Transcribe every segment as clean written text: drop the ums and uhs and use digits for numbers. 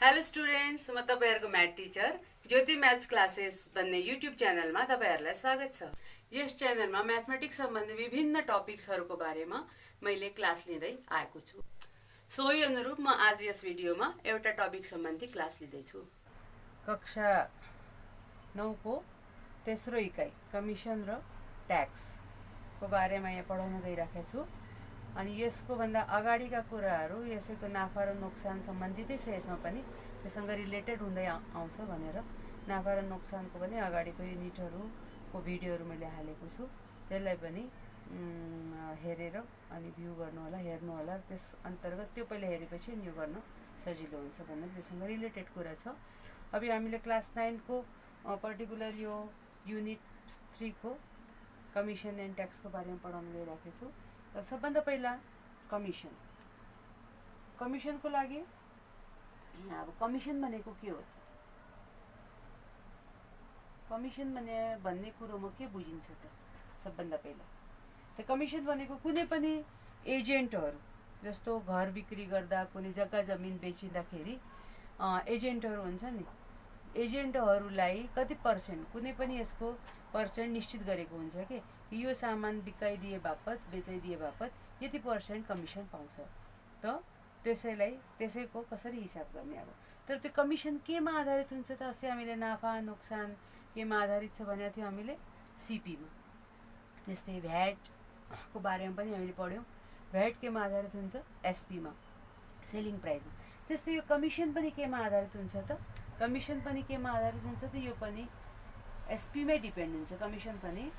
Hello students, म तपाईहरुको math teacher ज्योति maths classes भन्ने युट्युब च्यानलमा तपाईहरुलाई स्वागत छ। यस च्यानलमा म्याथमेटिक्स सम्बन्धी विभिन्न टपिक्सहरुको बारेमा मैले क्लास लिँदै आएको छु। सोही अनुरूप म आज यस भिडियोमा एउटा टपिक सम्बन्धी क्लास लिँदै छु। कक्षा 9 को तेस्रो इकाइ कमिसन र ट्याक्स को बारेमा यहाँ पढाउन गइराखेको छु। अनि यसको भन्दा अगाडिका कुराहरू यसैको नाफा र नोक्सान सम्बन्धितै छ। यसमा पनि त्यससँग रिलेटेड हुँदै आउँछ भनेर नाफा र नोक्सानको पनि अगाडिको युनिटहरुको भिडियोहरु मैले हालेको छु। त्यसलाई पनि हेरेर अनि भ्यू गर्नु होला, हेर्नु होला। त्यस अन्तर्गत त्यो पहिले हेरेपछि अनि यो गर्न सजिलो हुन्छ भनेर त्यससँग रिलेटेड कुरा छ। अब हामीले क्लास 9 को पर्टिकुलर यो युनिट 3 को कमिसन एन्ड ट्याक्स को बारेमा पढाउन गइराखेको छु। तर सबभन्दा पहिला कमिसन को लागि अब कमिसन भनेको के हो त? कमिसन भन्ने कुरोमा के बुझिन्छ त? सबभन्दा पहिला त कमिसन भनेको कुनै पनि एजेन्टहरु, जस्तो घर बिक्री गर्दा, कुनै जग्गा जमिन बेचिँदाखेरि एजेन्टहरु हुन्छ नि, एजेन्टहरुलाई कति पर्सेन्ट कुनै पनि यसको पर्सेन्ट निश्चित गरेको हुन्छ के यो सामान बिकाइदिए बापत, बेचाइदिए बापत यति पर्सेन्ट कमिसन पाउँछ। त त्यसैको कसरी हिसाब गर्ने अब? तर त्यो कमिसन केमा आधारित हुन्छ त? अस्ति हामीले नाफा नोक्सान केमा आधारित छ भनेको थियौं हामीले? सीपी मा। त्यस्तै भ्याट को बारेमा पनि हामीले पढ्यौं। भ्याट केमा आधारित हुन्छ? एसपी मा, सेलिङ प्राइस मा। त्यस्तै यो कमिसन पनि केमा आधारित हुन्छ त? कमिसन पनि केमा आधारित हुन्छ त? यो पनि एसपी मै डिपेन्ड हुन्छ। कमिसन पनि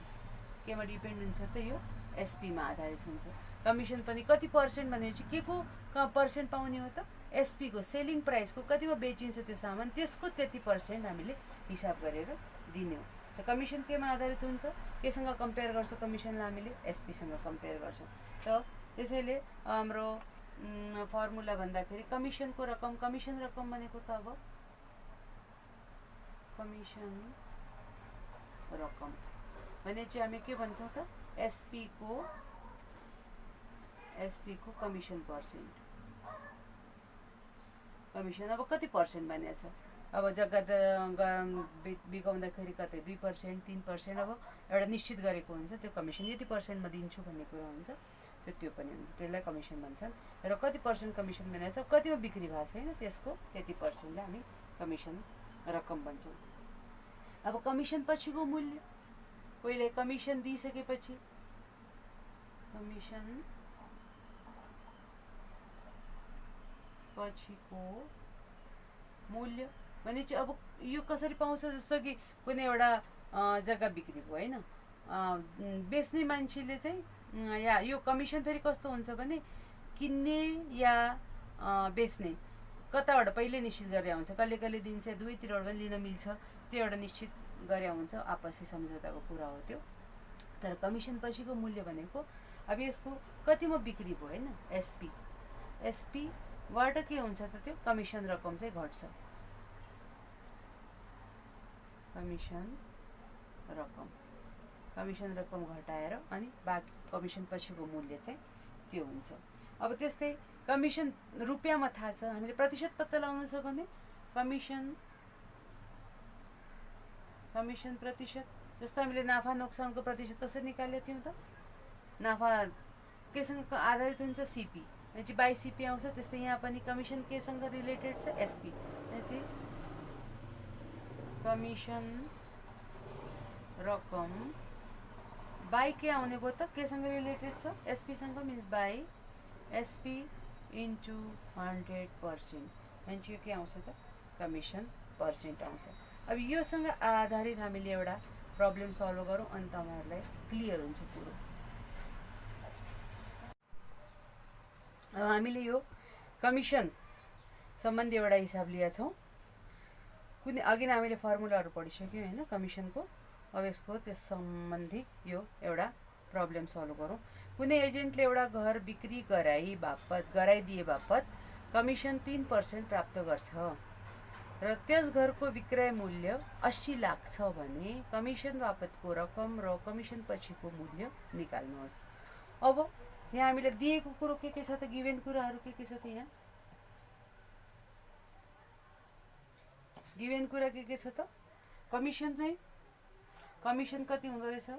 केमा डिपेन्ड हुन्छ त? यो एसपी मा आधारित हुन्छ। कमिसन पनि कति पर्सेन्ट भनेपछि के को पर्सेन्ट पाउने हो त? एसपी को, सेलिङ प्राइस को, कतिमा बेचिन्छ त्यो सामान त्यसको त्यति पर्सेन्ट हामीले हिसाब गरेर दिने हो। त कमिसन केमा आधारित हुन्छ? केसँग कम्पेयर गर्छ कमिसनलाई हामीले? एसपी सँग कम्पेयर गर्छ। त त्यसैले हाम्रो फर्मुला भन्दाखेरि कमिसन रकम भनेको त अब कमिसन रकम भने चाहिँ हामी के भन्छौं त? एसपी को कमिसन पर्सेन्ट। कमिसन अब कति पर्सेन्ट भनेको छ? अब जग्गा बिकाउँदाखेरि कतै 2%, 3% अब एउटा निश्चित गरेको हुन्छ। त्यो कमिसन यति पर्सेन्टमा दिन्छु भन्ने कुरा हुन्छ। त्यो पनि हुन्छ। त्यसलाई कमिसन भन्छन्। र कति पर्सेन्ट कमिसन भनेको छ? कतिमा बिक्री भएको छ हैन त्यसको त्यति पर्सेन्टलाई हामी कमिसन रकम भन्छौं। अब कमिसन पछिको मूल्य, पहिले कमिसन दिइसकेपछि कमिसन पछिको मूल्य भने चाहिँ अब यो कसरी पाउँछ? जस्तो कि कुनै एउटा जग्गा बिक्री भयो हैन, बेच्ने मान्छेले चाहिँ या यो कमिसन फेरि कस्तो हुन्छ भने किन्ने या बेच्ने कताबाट पहिले निश्चित गरे हुन्छ। कहिले दिन्छ, दुवैतिरबाट पनि लिन मिल्छ। त्यो एउटा निश्चित गरे हुन्छ, आपसी सम्झौताको कुरा हो त्यो। तर कमिसन पछिको मूल्य भनेको अब यसको कतिमा बिक्री भयो हैन? एसपी बाट के हुन्छ त? त्यो कमिसन रकम चाहिँ घट्छ। कमिसन रकम घटाएर अनि बाँकी कमिसन पछिको मूल्य चाहिँ त्यो हुन्छ। अब त्यस्तै कमिसन रुपैयाँमा थाहा छ, हामीले प्रतिशत पत्ता लगाउन छ भने कमिसन प्रतिशत। जस्तो हामीले नाफा नोक्सानको प्रतिशत कसरी निकालेको थियौं त? नाफा केसँग आधारित हुन्छ? सीपी चाहिँ बाइ सीपी आउँछ। त्यस्तै यहाँ पनि कमिसन केसँग रिलेटेड छ? एसपी चाहिँ कमिसन रकम बाइ के आउने भयो त? केसँग रिलेटेड छ? एसपी सँग, मिन्स बाइ एसपी इन्टु 100%। अनि यो के आउँछ त? कमिसन पर्सेन्ट आउँछ। अब योसँग आधारित हामीले एउटा प्रब्लम सल्भ गरौँ अनि तपाईहरुलाई क्लियर हुन्छ पुरो। अब हामीले यो कमिसन सम्बन्धी एउटा हिसाब लिएका छौं। कुनै अघि नै हामीले फर्मुलाहरु पढिसक्यौं हैन कमिसनको। अब यसको त्यस सम्बन्धी यो एउटा प्रब्लम सल्भ गरौँ। कुनै एजेन्टले एउटा घर बिक्री गराइदिए बापत कमिसन 3% प्राप्त गर्छ र त्यस घरको विक्रय मूल्य 80 लाख छ भने कमिसन बापतको रकम र कमिसन पछिको मूल्य निकाल्नुहोस्। अब यहाँ हामीले दिएको कुरो के छ त? गिभन कुराहरु के छ त? यहाँ गिभेन कुरा के छ त कमिसन चाहिँ कमिसन कति हुँदो रहेछ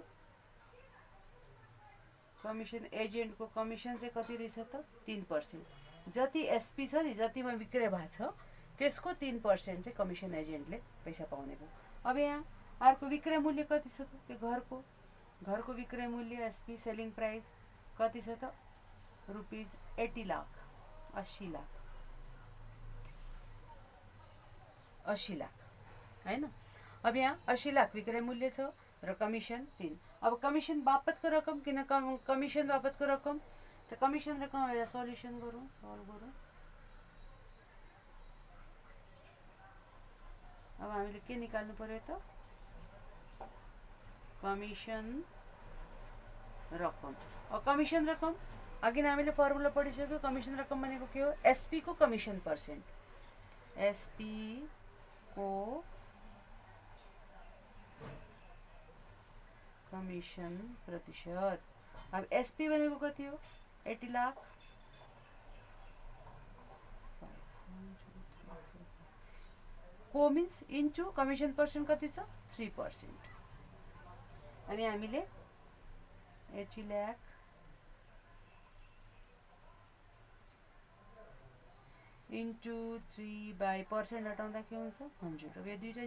कमिसन एजेन्टको कमिसन चाहिँ कति रहेछ त 3%। जति एसपी छ नि जतिमा विक्रय भएको छ त्यसको 3% चाहिँ कमिसन एजेन्टले पैसा पाउने भयो। अब यहाँ अर्को विक्रय मूल्य कति छ त त्यो घरको विक्रय मूल्य एसपी सेलिङ प्राइस कति छ त रुपिस 80 लाख 80 लाख 80 लाख हैन। अब यहाँ 80 लाख विक्रय मूल्य छ र कमिसन 3। अब कमिसन बापतको रकम किन कमिसन बापतको रकम त कमिसन रकम एउटा सल्युसन गरौँ सल्भ गरौँ। अब हामीले के निकाल्नु पर्यो त कमिसन रकम। अब कमिसन रकम अघि हामीले फर्मुला पढिसक्यो। कमिसन रकम भनेको के हो एसपी को कमिसन पर्सेन्ट एसपी को कमिसन प्रतिशत। अब एसपी भनेको कति हो 80 लाख को मिन्स इन्टु कमिसन पर्सेन्ट कति छ 3%। अनि हामीले 80 लाख इन्टु 3/% हटाउँदा के हुन्छ 100। अब यो दुईटा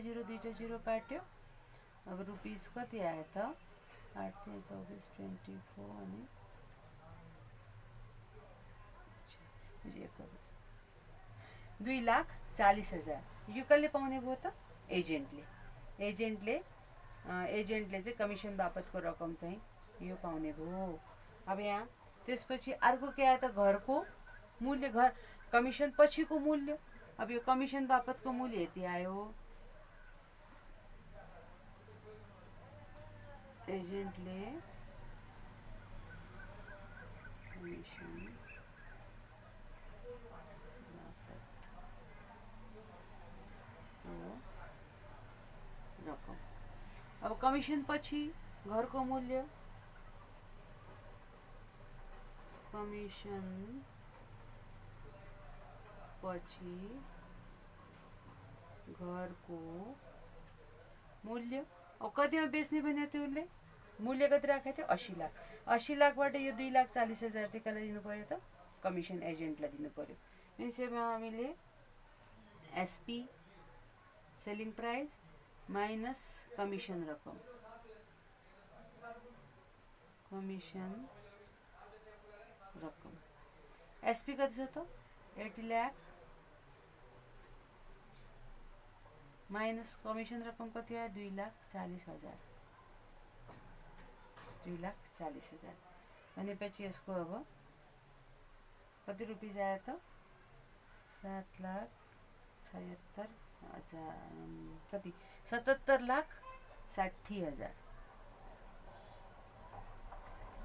जिरो काट्यो। अब रुपिस कति आयो त 8 3 24 24 अनि 2,40,000। यो कसले पाउने भयो त एजेन्टले चाहिँ कमिसन बापतको रकम चाहिँ यो पाउने भयो। अब यहाँ त्यसपछि अर्को के आयो त घरको मूल्य घर कमिसन पछिको मूल्य। अब यो कमिसन बापतको मूल्य यति आयो एजेन्टले कमिसन रकम। अब कमिसन पछि घरको मूल्य कमिसन पछि घरको मूल्य। अब कतिमा बेच्ने भने थियो उसले मूल्य कति राखेको थियो 80 लाख। 80 लाखबाट यो 2,40,000 चाहिँ कसलाई दिनु पर्यो त कमिसन एजेन्टलाई दिनु पर्यो। मीन्स हामीले SP selling price minus commission रकम एसपी कति छ त 80 लाख माइनस कमिसन रकम कति आयो 2,40,000 2,40,000 भनेपछि यसको अब कति रुपिस आयो त 7,76,000 कति 77,60,000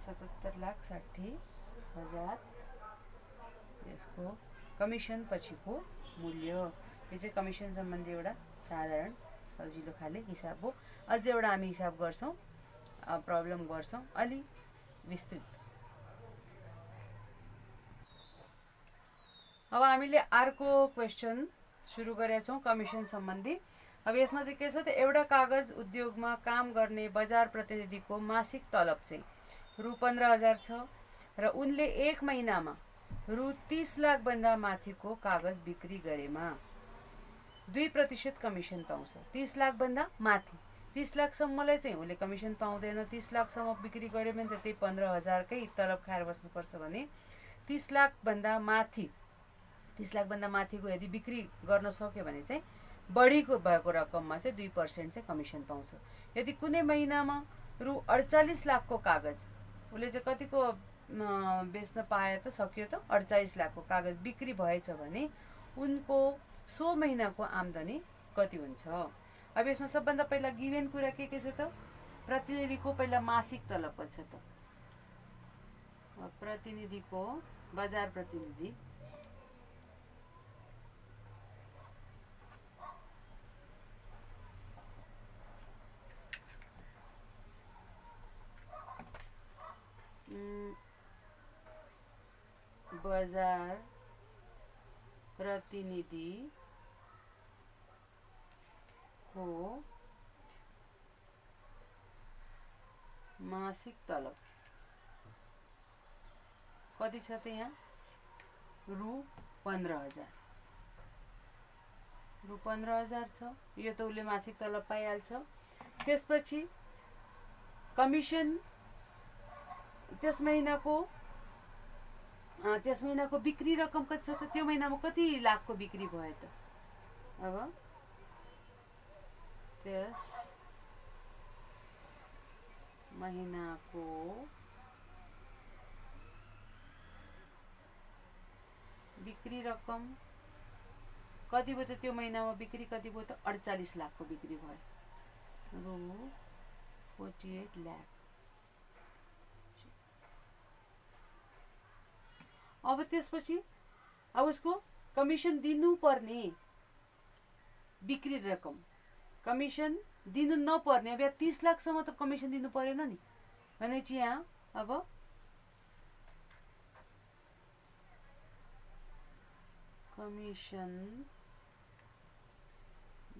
77,60,000 यसको कमिसन पछिको मूल्य। यो चाहिँ कमिसन सम्बन्धी एउटा साधारण सजिलो खाले हिसाब हो। अझै एउटा हामी हिसाब गर्छौँ प्रब्लम गर्छौँ अलि विस्तृत। अब हामीले अर्को क्वेसन सुरु गरेका छौँ कमिसन सम्बन्धी। अब यसमा चाहिँ के छ त एउटा कागज उद्योगमा काम गर्ने बजार प्रतिनिधिको मासिक तलब चाहिँ रु 15,000 छ र उनले एक महिनामा रु 30 लाख भन्दा माथिको कागज बिक्री गरेमा 2% कमिसन पाउँछ। 30 लाख भन्दा माथि 30 लाखसम्मलाई चाहिँ उसले कमिसन पाउँदैन। 30 लाखसम्म बिक्री गर्यो भने त त्यही 15,000 कै तलब खाएर बस्नुपर्छ भने 30 लाख भन्दा माथिको यदि बिक्री गर्न सक्यो भने चाहिँ बढीको भएको रकममा चाहिँ 2% चाहिँ कमिसन पाउँछ। यदि कुनै महिनामा रु 48 लाखको कागज उसले चाहिँ कतिको बेच्न पाए त सक्यो त 48 लाखको कागज बिक्री भएछ भने उनको सो महिनाको आम्दानी कति हुन्छ। अब यसमा सबभन्दा पहिला गिभेन कुरा के छ त प्रतिनिधिको पहिला मासिक तलब कति छ त प्रतिनिधिको बजार प्रतिनिधि बजार प्रतिनिधि को मासिक तलब कति छ त यहाँ रु 15,000 रु 15,000 छ। यो त उसले मासिक तलब पाइहाल्छ। त्यसपछि कमिसन त्यस महिनाको बिक्री रकम कति छ त, त्यो महिनामा कति लाखको बिक्री भयो त। अब त्यस महिनाको बिक्री रकम कति भयो त, त्यो महिनामा बिक्री कति भयो त 48 लाखको बिक्री भयो, रु 48 लाख। अब त्यसपछि अब उसको कमिसन दिनुपर्ने बिक्री रकम, कमिसन दिनु नपर्ने, अब यहाँ 30 लाखसम्म त कमिसन दिनु परेन नि भनेपछि यहाँ अब कमिसन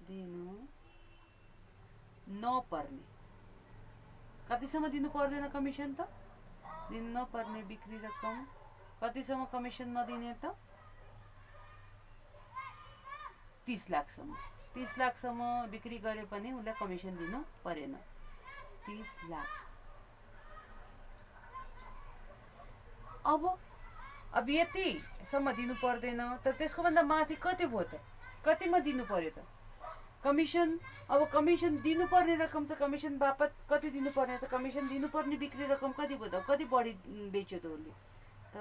दिनु नपर्ने, कतिसम्म दिनु पर्दैन कमिसन त, दिनु नपर्ने बिक्री रकम कतिसम्म कमिसन नदिने त 30 लाखसम्म। 30 लाखसम्म बिक्री गरे पनि उसलाई कमिसन दिनु परेन, 30 लाख। अब यतिसम्म दिनु पर्दैन त, त्यसको भन्दा माथि कति भयो त, कतिमा दिनु पर्यो त कमिसन। अब कमिसन दिनुपर्ने रकम चाहिँ कमिसन बापत कति दिनुपर्ने त, कमिसन दिनुपर्ने बिक्री रकम कति भयो त, कति बढी बेच्यो त उसले त,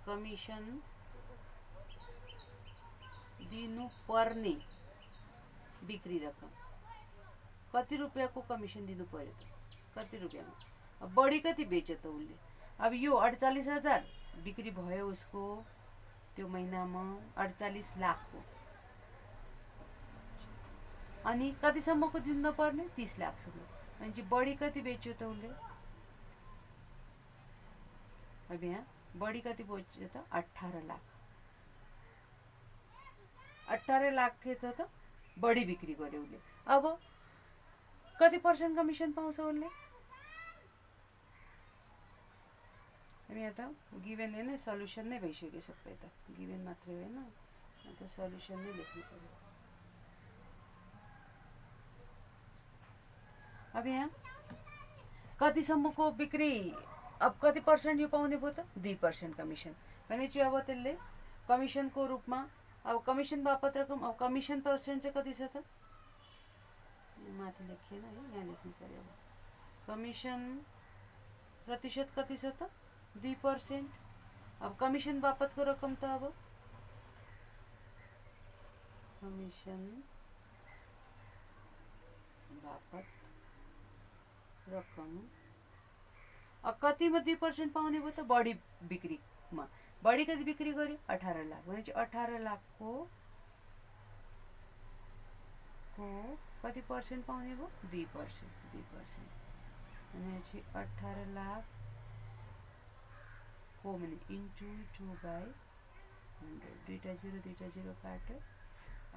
कमिसन दिनुपर्ने बिक्री रकम कति रुपियाँको कमिसन दिनु पर्यो त, कति रुपियाँमा। अब बढी कति बेच्यो त उसले, अब यो 48,000 बिक्री भयो उसको त्यो महिनामा 48 लाखको, अनि कतिसम्मको दिनु नपर्ने 30 लाखसम्म, भनेपछि बढी कति बेच्यो त उसले। अब यहाँ बढी कति बेच्यो त 18 लाख, 18 लाख के त बढी बिक्री गर्यो उसले। अब कति % कमिसन पाउँछ उसले। अब यहाँ त गिभन होइन, सल्युसन नै भइसक्यो सबै त, गिभन मात्रै होइन त सल्युसन नै लेख्नु पर्यो। अब यहाँ कतिसम्मको बिक्री, अब कति % यो पाउने भयो त 2% कमिसन, भनेपछि अब त्यसले कमिसनको रूपमा अब कमिसन बापत रकम, अब कमिसन पर्सेन्ट चाहिँ कति छ त, माथि लेखिएन है, यहाँ लेख्नु पर्यो। अब कमिसन प्रतिशत कति छ त 2%। अब कमिसन बापतको रकम त, अब कमिसन बापत रकम अब कतिमा 2% पाउने भयो त, बढी बिक्रीमा। बढी कति बिक्री गर्यो 18 लाख, भनेपछि 18 लाखको कति % पाउने भयो 2%, 2% भनेपछि 18 लाख को भने इन्टु 2/100, दुईटा जिरो काट्यो,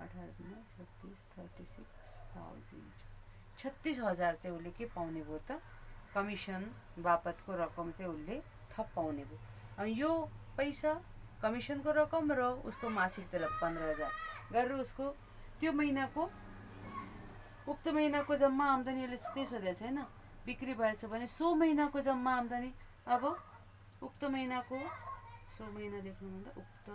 18 गुणा 36, 36,000 चाहिँ उसले के पाउने भयो त, कमिसन बापतको रकम चाहिँ उसले थप पाउने भयो। अनि यो पैसा कमिसनको रकम र उसको मासिक तलब 15,000 गरेर उसको त्यो महिनाको उक्त महिनाको जम्मा आम्दानी उसले त्यही सोधेको छैन, बिक्री भएछ भने सो महिनाको जम्मा आम्दानी। अब उक्त महिनाको, सो महिना लेख्नुभन्दा उक्त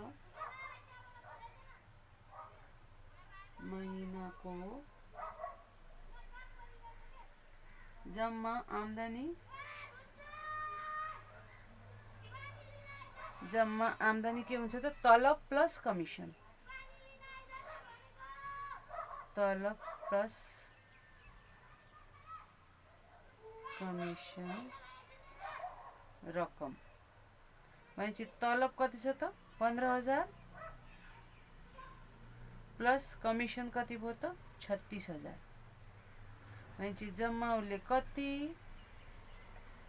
महिनाको जम्मा आम्दानी, जम्मा आम्दानी के हुन्छ त, तलब प्लस कमिसन, तलब प्लस कमिसन रकम, भनेपछि तलब कति छ त 15,000 प्लस कमिसन कति भयो त 36,000, भनेपछि जम्मा उसले कति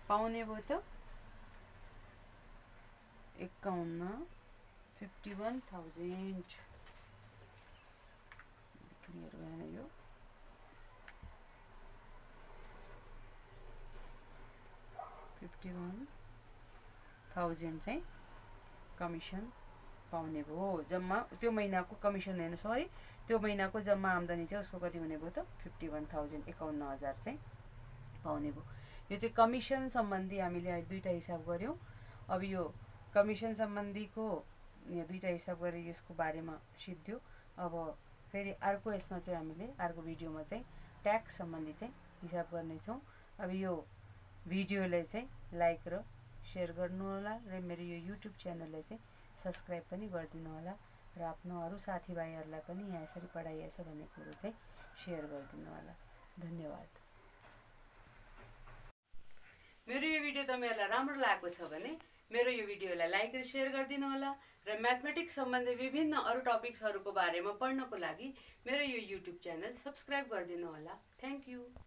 पाउने भयो त 51,000। क्लियर भएन 51,000 चाहिँ कमिसन पाउने भयो। जम्मा त्यो महिनाको कमिसन हेर्नु, सरी त्यो महिनाको जम्मा आम्दानी चाहिँ उसको कति हुने भयो त 51,000, 51,000 चाहिँ पाउने भयो। यो चाहिँ कमिसन सम्बन्धी हामीले अहिले दुईवटा हिसाब गऱ्यौँ। अब यो कमिसन सम्बन्धीको यो दुईवटा हिसाब गरेर यसको बारेमा सिद्धियो। अब फेरि अर्को यसमा चाहिँ हामीले अर्को भिडियोमा चाहिँ ट्याक्स सम्बन्धी चाहिँ हिसाब गर्नेछौँ। अब यो भिडियोलाई चाहिँ लाइक र सेयर गर्नु होला र मेरो यो युट्युब च्यानललाई चाहिँ सब्सक्राइब पनि गरिदिनु होला र आफ्नो अरू साथीभाइहरूलाई पनि यहाँ यसरी पढाइएछ भन्ने कुरो चाहिँ सेयर गरिदिनु होला। धन्यवाद। मेरो यो भिडियो तपाईँहरूलाई राम्रो लागेको छ भने मेरो यो भिडियोलाई लाइक र सेयर गरिदिनु होला र म्याथमेटिक्स सम्बन्धी विभिन्न अरू टपिक्सहरूको बारेमा पढ्नको लागि मेरो यो युट्युब च्यानल सब्सक्राइब गरिदिनु होला। Thank you.